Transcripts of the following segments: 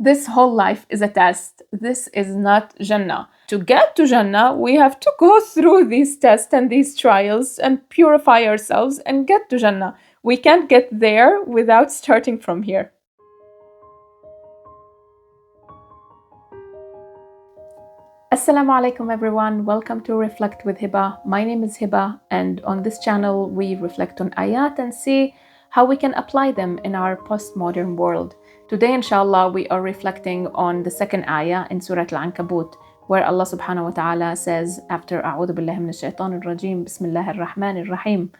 This whole life is a test. This is not Jannah. To get to Jannah, we have to go through these tests and these trials and purify ourselves and get to Jannah. We can't get there without starting from here. Assalamu alaikum everyone, welcome to Reflect with Hiba. My name is Hiba, and on this channel we reflect on ayat and see how we can apply them in our postmodern world. Today inshallah we are reflecting on the second ayah in Surah Al-Ankabut, where Allah subhanahu wa ta'ala says after أعوذ بالله من الشيطان الرجيم بسم الله الرحمن الرحيم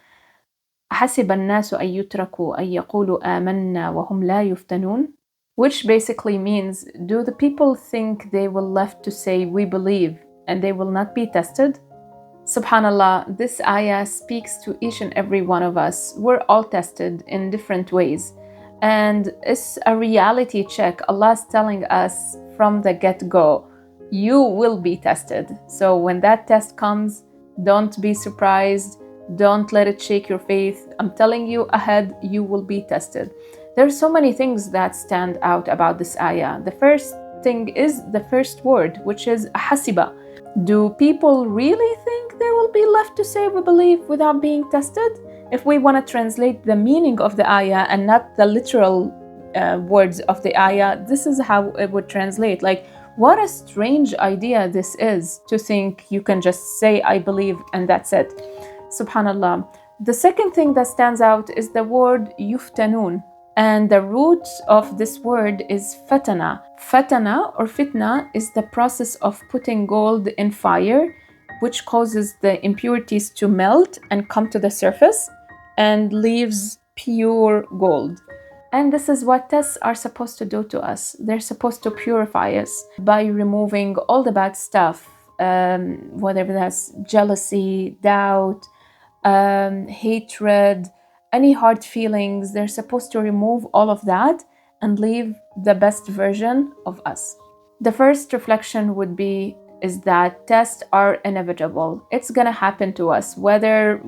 حسب الناس أن يتركوا أن يقولوا آمنا وهم لا يفتنون, which basically means, do the people think they will left to say we believe and they will not be tested? Subhanallah, this ayah speaks to each and every one of us. We're all tested in different ways, and it's a reality check. Allah is telling us from the get-go, you will be tested. So when that test comes, don't be surprised. Don't let it shake your faith. I'm telling you ahead, you will be tested. There are so many things that stand out about this ayah. The first thing is the first word, which is hasiba. Do people really think they will be left to say we believe without being tested? If we want to translate the meaning of the ayah and not the literal words of the ayah, this is how it would translate. Like, what a strange idea this is, to think you can just say I believe and that's it. Subhanallah. The second thing that stands out is the word yuftanun. And the root of this word is fatana. Fatana or fitna is the process of putting gold in fire, which causes the impurities to melt and come to the surface and leaves pure gold. And this is what tests are supposed to do to us. They're supposed to purify us by removing all the bad stuff, whether that's jealousy, doubt, hatred, any hard feelings. They're supposed to remove all of that and leave the best version of us. The first reflection would be is that tests are inevitable. It's gonna happen to us, whether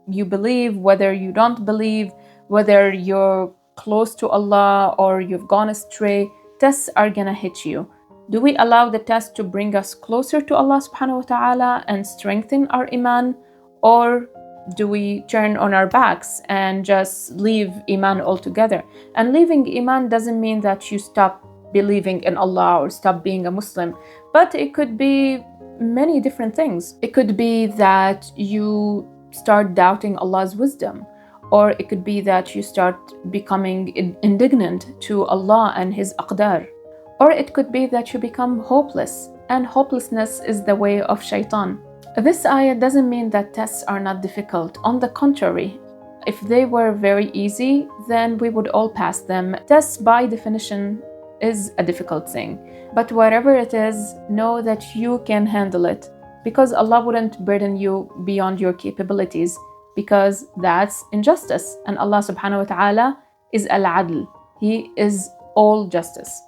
you believe, whether you don't believe, whether you're close to Allah or you've gone astray. Tests are gonna hit you. Do we allow the test to bring us closer to Allah subhanahu wa ta'ala and strengthen our iman, or do we turn on our backs and just leave iman altogether? And leaving iman doesn't mean that you stop believing in Allah or stop being a Muslim, but it could be many different things. It could be that you start doubting Allah's wisdom, or it could be that you start becoming indignant to Allah and His aqdar, or it could be that you become hopeless, and hopelessness is the way of shaitan. This ayah doesn't mean that tests are not difficult. On the contrary, if they were very easy, then we would all pass them. Tests by definition is a difficult thing. But whatever it is, know that you can handle it, because Allah wouldn't burden you beyond your capabilities, because that's injustice. And Allah subhanahu wa ta'ala is al-adl. He is all justice.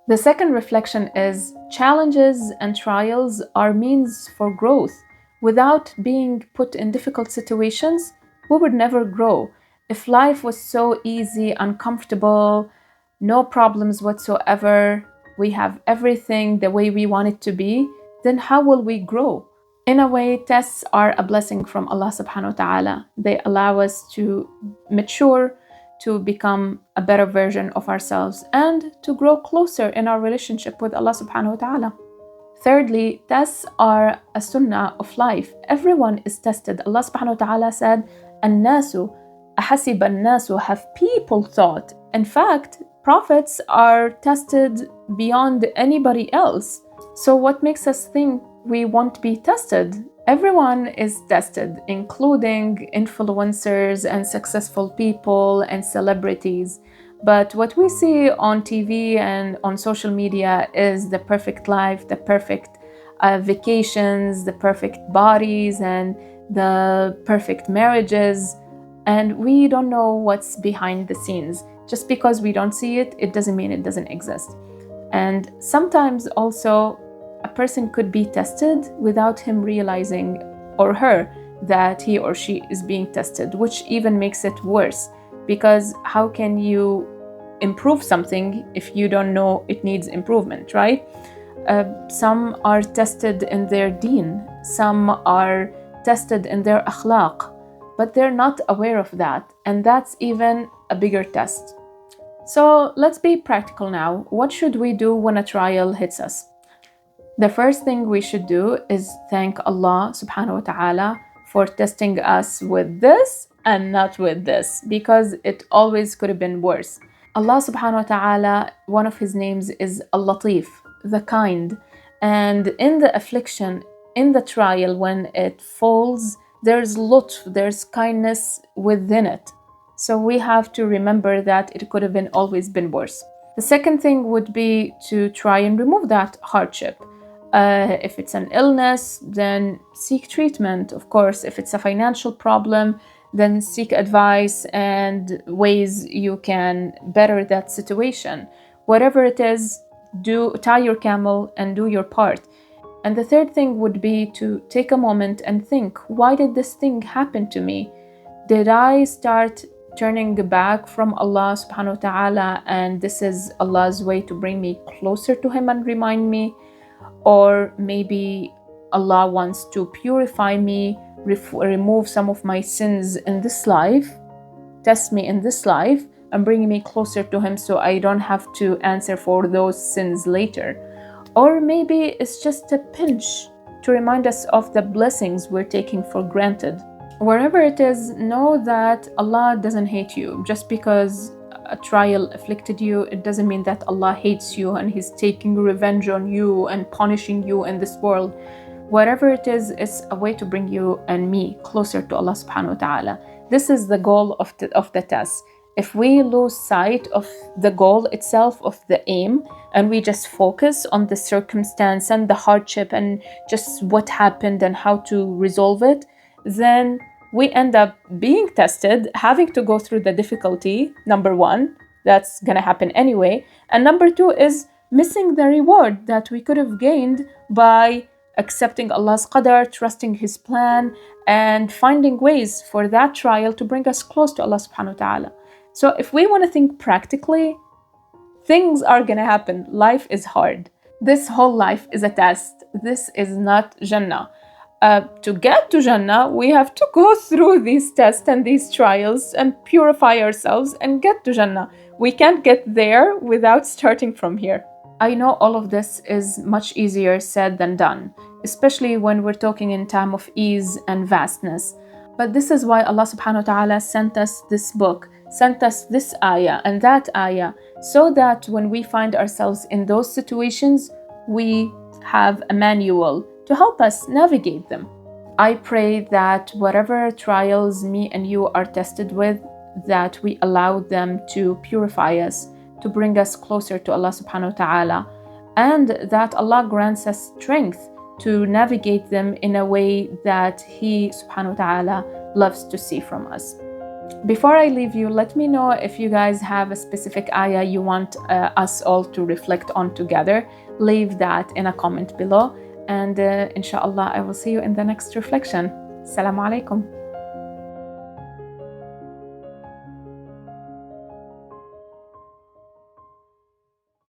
The second reflection is challenges and trials are means for growth. Without being put in difficult situations, we would never grow. If life was so easy, uncomfortable, no problems whatsoever, we have everything the way we want it to be, then how will we grow? In a way, tests are a blessing from Allah subhanahu wa ta'ala. They allow us to mature, to become a better version of ourselves, and to grow closer in our relationship with Allah subhanahu wa ta'ala. Thirdly, tests are a sunnah of life. Everyone is tested. Allah subhanahu wa ta'ala said, "An-nasu ahasiba an-nasu," have people thought. In fact, prophets are tested beyond anybody else. So what makes us think we won't be tested? Everyone is tested, including influencers and successful people and celebrities. But what we see on TV and on social media is the perfect life, the perfect vacations, the perfect bodies, and the perfect marriages. And we don't know what's behind the scenes. Just because we don't see it, it doesn't mean it doesn't exist. And sometimes also, a person could be tested without him realizing, or her, that he or she is being tested, which even makes it worse. Because how can you improve something if you don't know it needs improvement, right? Some are tested in their deen, some are tested in their akhlaq, but they're not aware of that, and that's even a bigger test. So let's be practical now. What should we do when a trial hits us? The first thing we should do is thank Allah subhanahu wa ta'ala for testing us with this and not with this, because it always could have been worse. Allah subhanahu wa ta'ala, one of his names is Al-Latif, the kind. And in the affliction, in the trial, when it falls, there's lutf, there's kindness within it. So we have to remember that it could have been always been worse. The second thing would be to try and remove that hardship. If it's an illness, then seek treatment. Of course, if it's a financial problem, then seek advice and ways you can better that situation. Whatever it is, tie your camel and do your part. And the third thing would be to take a moment and think, why did this thing happen to me? Did I start turning back from Allah subhanahu wa ta'ala, and this is Allah's way to bring me closer to Him and remind me? Or maybe Allah wants to purify me, remove some of my sins in this life, test me in this life, and bring me closer to Him so I don't have to answer for those sins later. Or maybe it's just a pinch to remind us of the blessings we're taking for granted. Wherever it is, know that Allah doesn't hate you. Just because a trial afflicted you, it doesn't mean that Allah hates you and He's taking revenge on you and punishing you in this world. Whatever it is, it's a way to bring you and me closer to Allah subhanahu wa ta'ala. This is the goal of the test. If we lose sight of the goal itself, of the aim, and we just focus on the circumstance and the hardship and just what happened and how to resolve it, then we end up being tested, having to go through the difficulty, number one, that's gonna happen anyway. And number two is missing the reward that we could have gained by accepting Allah's qadar, trusting His plan, and finding ways for that trial to bring us close to Allah subhanahu wa ta'ala. So if we want to think practically, things are gonna happen. Life is hard. This whole life is a test. This is not Jannah. To get to Jannah, we have to go through these tests and these trials and purify ourselves and get to Jannah. We can't get there without starting from here. I know all of this is much easier said than done, especially when we're talking in time of ease and vastness. But this is why Allah subhanahu wa ta'ala sent us this book, sent us this ayah and that ayah, so that when we find ourselves in those situations, we have a manual to help us navigate them. I pray that whatever trials me and you are tested with, that we allow them to purify us, to bring us closer to Allah subhanahu wa ta'ala, and that Allah grants us strength to navigate them in a way that He subhanahu wa ta'ala loves to see from us. Before I leave you, let me know if you guys have a specific ayah you want us all to reflect on together. Leave that in a comment below. And inshallah, I will see you in the next reflection. Assalamu alaikum.